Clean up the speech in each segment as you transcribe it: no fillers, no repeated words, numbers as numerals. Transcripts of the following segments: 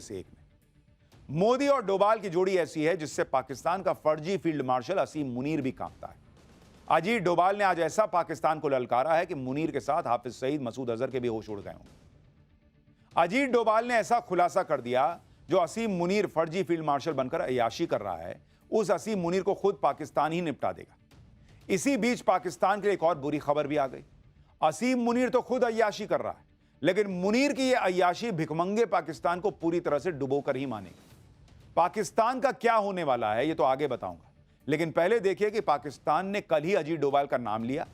से एक में मोदी और डोभाल की जोड़ी ऐसी है जिससे पाकिस्तान का फर्जी फील्ड मार्शल असीम मुनीर भी कांपता है। अजीत डोभाल ने आज ऐसा पाकिस्तान को ललकारा है कि मुनीर के साथ हाफिज सईद, मसूद अजहर के भी होश उड़ गए होंगे। अजीत डोभाल ने ऐसा खुलासा कर दिया जो असीम मुनीर फर्जी फील्ड मार्शल बनकर अय्याशी कर रहा है, उस असीम मुनीर को खुद पाकिस्तान ही निपटा देगा। इसी बीच पाकिस्तान के लिए एक और बुरी खबर भी आ गई। असीम मुनीर तो खुद अय्याशी कर रहा है, लेकिन मुनीर की यह अय्याशी भिखमंगे पाकिस्तान को पूरी तरह से डुबोकर ही मानेगी। पाकिस्तान का क्या होने वाला है ये तो आगे बताऊंगा, लेकिन पहले देखिए कि पाकिस्तान ने कल ही अजीत डोभाल का नाम लिया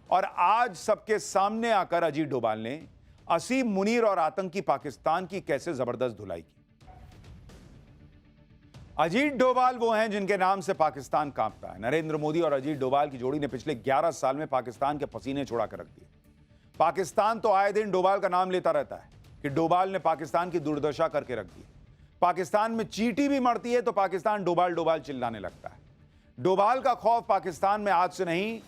और आज सबके सामने आकर अजीत डोभाल ने असीम मुनीर और आतंकी पाकिस्तान की कैसे जबरदस्त धुलाई की। अजीत डोभाल वो हैं जिनके नाम से पाकिस्तान कांपता है। नरेंद्र मोदी और अजीत डोभाल की जोड़ी ने पिछले 11 साल में पाकिस्तान के पसीने छुड़ा कर रख दिए। पाकिस्तान तो आए दिन डोभाल का नाम लेता रहता है कि डोभाल ने पाकिस्तान की दुर्दशा करके रख दी। पाकिस्तान में चींटी भी मरती है तो पाकिस्तान डोभाल डोभाल चिल्लाने लगता है। डोभाल का खौफ पाकिस्तान में आज से नहीं,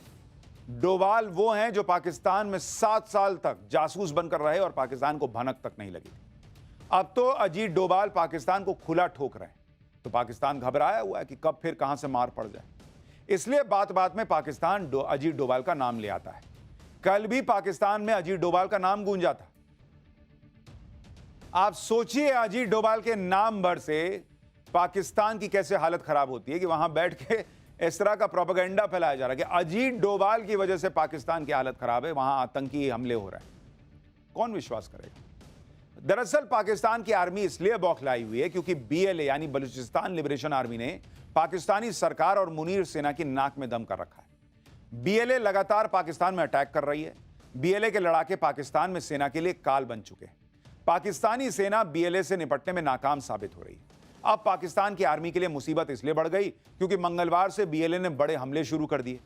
डोभाल वो हैं जो पाकिस्तान में 7 साल तक जासूस बनकर रहे और पाकिस्तान को भनक तक नहीं लगी। अब तो अजीत डोभाल पाकिस्तान को खुला ठोक रहे हैं, तो पाकिस्तान घबराया हुआ है कि कब फिर कहां से मार पड़ जाए। इसलिए बात बात में पाकिस्तान अजीत डोभाल का नाम ले आता है। कल भी पाकिस्तान में अजीत डोभाल का नाम गूंजा था। आप सोचिए अजीत डोभाल के नाम भर से पाकिस्तान की कैसे हालत खराब होती है कि वहां बैठ के इस तरह का प्रोपेगेंडा फैलाया जा रहा है कि अजीत डोभाल की वजह से पाकिस्तान की हालत खराब है, वहां आतंकी हमले हो रहे हैं। कौन विश्वास करेगा? दरअसल पाकिस्तान की आर्मी इसलिए बौखलाई हुई है क्योंकि BLA यानी बलूचिस्तान लिबरेशन आर्मी ने पाकिस्तानी सरकार और मुनीर सेना की नाक में दम कर रखा है। BLA लगातार पाकिस्तान में अटैक कर रही है। BLA के लड़ाके पाकिस्तान में सेना के लिए काल बन चुके हैं। पाकिस्तानी सेना BLA से निपटने में नाकाम साबित हो रही है। अब पाकिस्तान की आर्मी के लिए मुसीबत इसलिए बढ़ गई क्योंकि मंगलवार से BLA ने बड़े हमले शुरू कर दिए।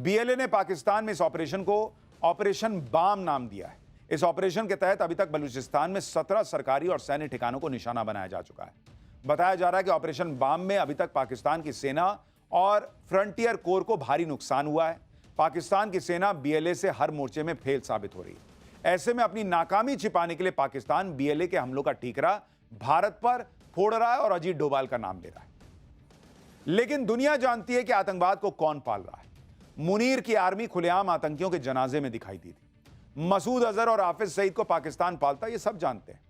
BLA ने पाकिस्तान में इस ऑपरेशन को ऑपरेशन बाम नाम दिया है। इस ऑपरेशन के तहत अभी तक बलूचिस्तान में 17 सरकारी और सैन्य ठिकानों को निशाना बनाया जा चुका है। बताया जा रहा है कि ऑपरेशन बाम में अभी तक पाकिस्तान की सेना और फ्रंटियर कोर को भारी नुकसान हुआ है। पाकिस्तान की सेना BLA से हर मोर्चे में फेल साबित हो रही है। ऐसे में अपनी नाकामी छिपाने के लिए पाकिस्तान BLA के हमलों का ठीकरा भारत पर फोड़ रहा है और अजीत डोभाल का नाम ले रहा है। लेकिन दुनिया जानती है कि आतंकवाद को कौन पाल रहा है। मुनीर की आर्मी खुलेआम आतंकियों के जनाजे में दिखाई दी थी। मसूद अजहर और हाफिज सईद को पाकिस्तान पालता, ये सब जानते हैं।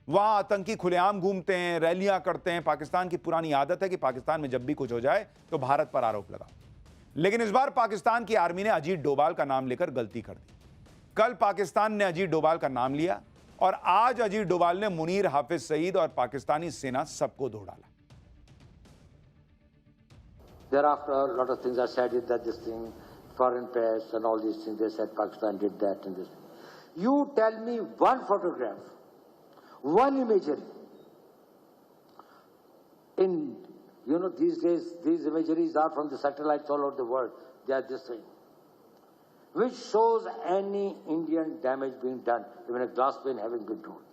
वहां आतंकी खुलेआम घूमते हैं, रैलियां करते हैं। पाकिस्तान की पुरानी आदत है कि पाकिस्तान में जब भी कुछ हो जाए तो भारत पर आरोप लगाओ। लेकिन इस बार पाकिस्तान की आर्मी ने अजीत डोभाल का नाम लेकर गलती कर दी। कल पाकिस्तान ने अजीत डोभाल का नाम लिया और आज अजीत डोभाल ने मुनीर, हाफिज सईद और पाकिस्तानी सेना सबको धो डाला। Thereafter, a lot of things are said that this thing, foreign press and all these things, they said Pakistan did that and this. You tell me one photograph, one imagery. In, these days, these imageries are from the satellites all over the world. They are this thing, which shows any Indian damage being done, even a glass pane having been torn.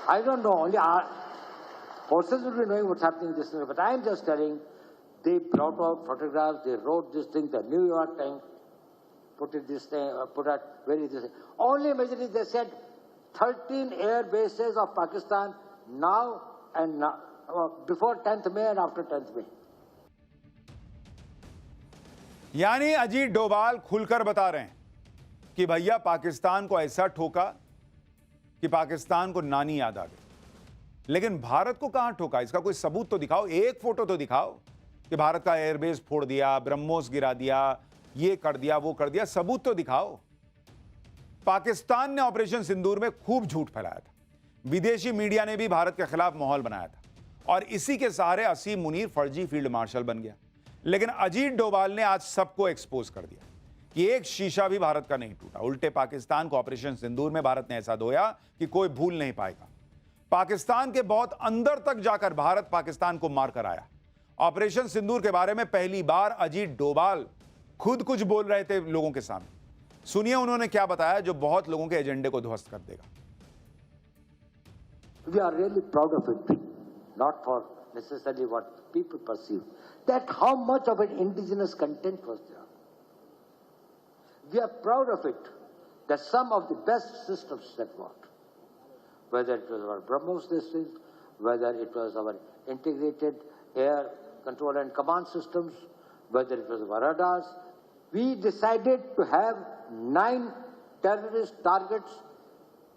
I don't know, only our forces will be knowing what's happening in this thing, but I am just telling, they brought out photographs, they wrote this thing, the New York Times put it this thing, put out very this thing. Only imagine they said 13 air bases of Pakistan now and now, before 10th May and after 10th May. यानी अजीत डोभाल खुलकर बता रहे हैं कि भैया पाकिस्तान को ऐसा ठोका कि पाकिस्तान को नानी याद आ गई। लेकिन भारत को कहां ठोका, इसका कोई सबूत तो दिखाओ, एक फोटो तो दिखाओ कि भारत का एयरबेस फोड़ दिया, ब्रह्मोस गिरा दिया, ये कर दिया, वो कर दिया, सबूत तो दिखाओ। पाकिस्तान ने ऑपरेशन सिंदूर में खूब झूठ फैलाया था। विदेशी मीडिया ने भी भारत के खिलाफ माहौल बनाया था और इसी के सहारे असीम मुनीर फर्जी फील्ड मार्शल बन गया। लेकिन अजीत डोभाल ने आज सबको एक्सपोज कर दिया कि एक शीशा भी भारत का नहीं टूटा। उल्टे पाकिस्तान को ऑपरेशन सिंदूर में भारत ने ऐसा धोया कि कोई भूल नहीं पाएगा। पाकिस्तान के बहुत अंदर तक जाकर भारत पाकिस्तान को मारकर आया। ऑपरेशन सिंदूर के बारे में पहली बार अजीत डोभाल खुद कुछ बोल रहे थे लोगों के सामने। सुनिए उन्होंने क्या बताया जो बहुत लोगों के एजेंडे को ध्वस्त कर देगा। We are really proud of it, not for necessarily what people perceive, that how much of an indigenous content was there. We are proud of it, that some of the best systems that worked. whether it was our BrahMos district, whether it was our integrated air control and command systems, whether it was our radars. We decided to have 9 terrorist targets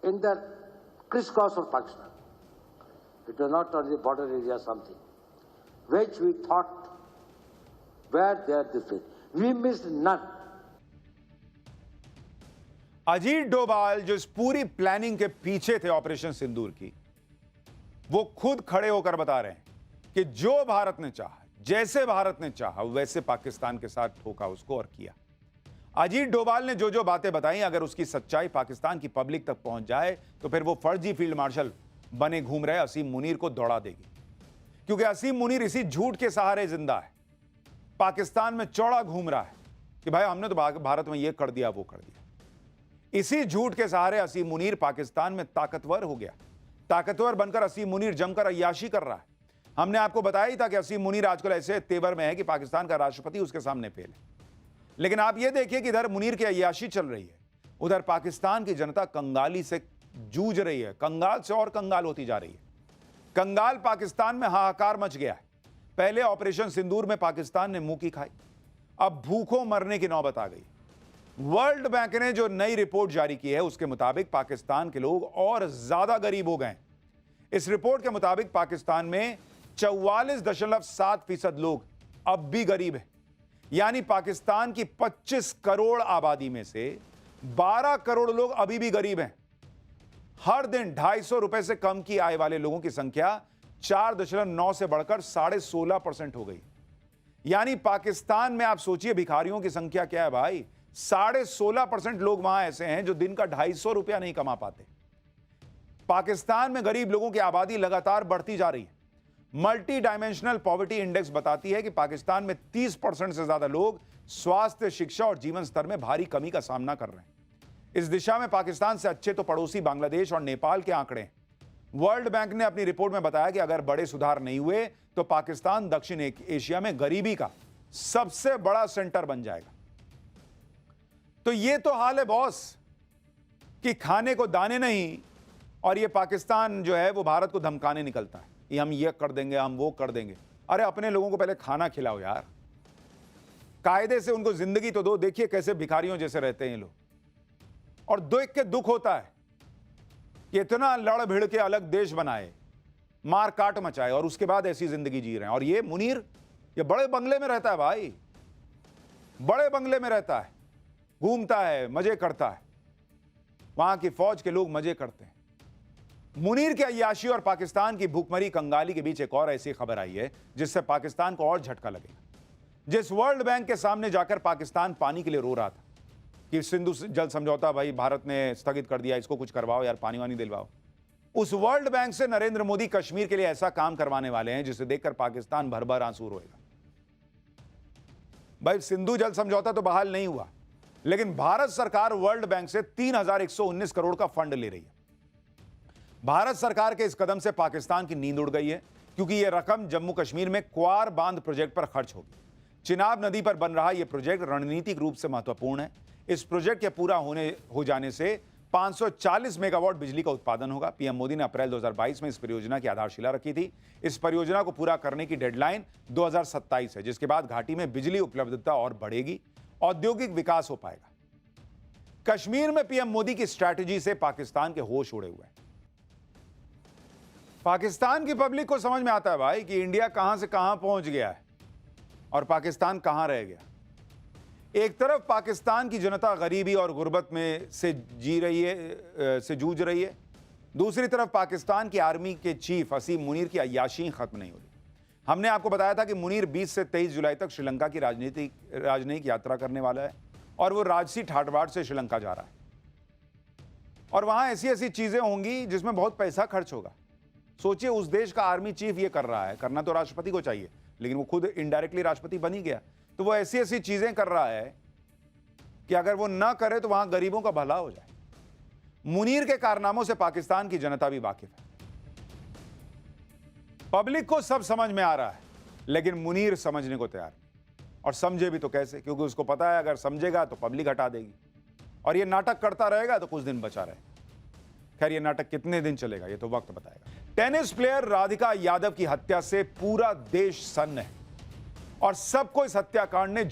in the crisscross of Pakistan. It was not on the border area something, which we thought were there this way. We missed none. Ajit Doval जो इस पूरी planning के पीछे थे operation सिंदूर की, वो खुद खड़े होकर बता रहे हैं कि जो भारत ने चाहा, जैसे भारत ने चाहा वैसे पाकिस्तान के साथ ठोका उसको और किया। अजीत डोभाल ने जो जो बातें बताई, अगर उसकी सच्चाई पाकिस्तान की पब्लिक तक पहुंच जाए तो फिर वो फर्जी फील्ड मार्शल बने घूम रहे असीम मुनीर को दौड़ा देगी, क्योंकि असीम मुनीर इसी झूठ के सहारे जिंदा है। पाकिस्तान में चौड़ा घूम रहा है कि भाई हमने तो भारत में ये कर दिया वो कर दिया। इसी झूठ के सहारे असीम मुनीर पाकिस्तान में ताकतवर हो गया। ताकतवर बनकर असीम मुनीर जमकर अय्याशी कर रहा है। हमने आपको बताया ही था कि असीम मुनीर आजकल ऐसे तेवर में है कि पाकिस्तान का राष्ट्रपति उसके सामने फेल है। लेकिन आप यह देखिए कि इधर मुनीर की अय्याशी चल रही है, उधर पाकिस्तान की जनता कंगाली से जूझ रही है, कंगाल से और कंगाल होती जा रही है। कंगाल पाकिस्तान में हाहाकार मच गया है। पहले ऑपरेशन सिंदूर में पाकिस्तान ने मुंह की खाई, अब भूखों मरने की नौबत आ गई। वर्ल्ड बैंक ने जो नई रिपोर्ट जारी की है उसके मुताबिक पाकिस्तान के लोग और ज्यादा गरीब हो गए। इस रिपोर्ट के मुताबिक पाकिस्तान में 44.7% लोग अब भी गरीब हैं। यानी पाकिस्तान की 25 करोड़ आबादी में से 12 करोड़ लोग अभी भी गरीब हैं। हर दिन 250 रुपए से कम की आय वाले लोगों की संख्या 4.9 से बढ़कर 16.5% हो गई। यानी पाकिस्तान में आप सोचिए भिखारियों की संख्या क्या है भाई, 16.5% लोग वहां ऐसे हैं जो दिन का 250 रुपया नहीं कमा पाते। पाकिस्तान में गरीब लोगों की आबादी लगातार बढ़ती जा रही है। मल्टी डायमेंशनल पॉवर्टी इंडेक्स बताती है कि पाकिस्तान में 30% से ज्यादा लोग स्वास्थ्य, शिक्षा और जीवन स्तर में भारी कमी का सामना कर रहे हैं। इस दिशा में पाकिस्तान से अच्छे तो पड़ोसी बांग्लादेश और नेपाल के आंकड़े हैं। वर्ल्ड बैंक ने अपनी रिपोर्ट में बताया कि अगर बड़े सुधार नहीं हुए तो पाकिस्तान दक्षिण एशिया में गरीबी का सबसे बड़ा सेंटर बन जाएगा। तो ये तो हाल है बॉस कि खाने को दाने नहीं, और ये पाकिस्तान जो है वो भारत को धमकाने निकलता है कि हम ये कर देंगे, हम वो कर देंगे। अरे अपने लोगों को पहले खाना खिलाओ यार, कायदे से उनको जिंदगी तो दो। देखिए कैसे भिखारियों जैसे रहते हैं ये लोग, और देख के दुख होता है कि इतना लड़ भिड़ के अलग देश बनाए, मार काट मचाए, और उसके बाद ऐसी जिंदगी जी रहे हैं। और ये मुनीर ये बड़े बंगले में रहता है भाई, बड़े बंगले में रहता है, घूमता है, मजे करता है, वहां की फौज के लोग मजे करते हैं। मुनीर के अय्याशी और पाकिस्तान की भूखमरी कंगाली के बीच एक और ऐसी खबर आई है जिससे पाकिस्तान को और झटका लगेगा। जिस वर्ल्ड बैंक के सामने जाकर पाकिस्तान पानी के लिए रो रहा था कि सिंधु जल समझौता भाई भारत ने स्थगित कर दिया, इसको कुछ करवाओ यार, पानी वानी दिलवाओ, उस वर्ल्ड बैंक से नरेंद्र मोदी कश्मीर के लिए ऐसा काम करवाने वाले हैं जिसे देखकर पाकिस्तान भर भर आंसू रोएगा। भाई सिंधु जल समझौता तो बहाल नहीं हुआ, लेकिन भारत सरकार वर्ल्ड बैंक से 3,119 करोड़ का फंड ले रही है। भारत सरकार के इस कदम से पाकिस्तान की नींद उड़ गई है, क्योंकि यह रकम जम्मू कश्मीर में क्वार बांध प्रोजेक्ट पर खर्च होगी। चिनाब नदी पर बन रहा यह प्रोजेक्ट रणनीतिक रूप से महत्वपूर्ण है। इस प्रोजेक्ट के पूरा हो जाने से 540 मेगावाट बिजली का उत्पादन होगा। पीएम मोदी ने अप्रैल 2022 में इस परियोजना की आधारशिला रखी थी। इस परियोजना को पूरा करने की डेडलाइन 2027 है, जिसके बाद घाटी में बिजली उपलब्धता और बढ़ेगी, औद्योगिक विकास हो पाएगा। कश्मीर में पीएम मोदी की स्ट्रैटेजी से पाकिस्तान के होश उड़े हुए हैं। पाकिस्तान की पब्लिक को समझ में आता है भाई कि इंडिया कहां से कहां पहुंच गया है और पाकिस्तान कहां रह गया। एक तरफ पाकिस्तान की जनता गरीबी और गुर्बत में से जूझ रही है, दूसरी तरफ पाकिस्तान की आर्मी के चीफ असीम मुनीर की अय्याशी खत्म नहीं हो रही। हमने आपको बताया था कि मुनीर 20 से 23 जुलाई तक श्रीलंका की राजनयिक यात्रा करने वाला है, और वो राजसी ठाटबाट से श्रीलंका जा रहा है, और वहां ऐसी ऐसी चीजें होंगी जिसमें बहुत पैसा खर्च होगा। सोचिए उस देश का आर्मी चीफ ये कर रहा है, करना तो राष्ट्रपति को चाहिए, लेकिन वो खुद इनडायरेक्टली राष्ट्रपति बन ही गया, तो वो ऐसी ऐसी चीजें कर रहा है कि अगर वो ना करे तो वहां गरीबों का भला हो जाए। मुनीर के कारनामों से पाकिस्तान की जनता भी वाकिफ है, पब्लिक को सब समझ में आ रहा है, लेकिन मुनीर समझने को तैयार नहीं, और समझे भी तो कैसे, क्योंकि उसको पता है अगर समझेगा तो पब्लिक हटा देगी, और ये नाटक करता रहेगा तो कुछ दिन बचा रहे। खैर ये नाटक कितने दिन चलेगा ये तो वक्त बताएगा। टेनिस प्लेयर राधिका यादव की हत्या से पूरा देश सन्न है और सबको इस हत्याकांड ने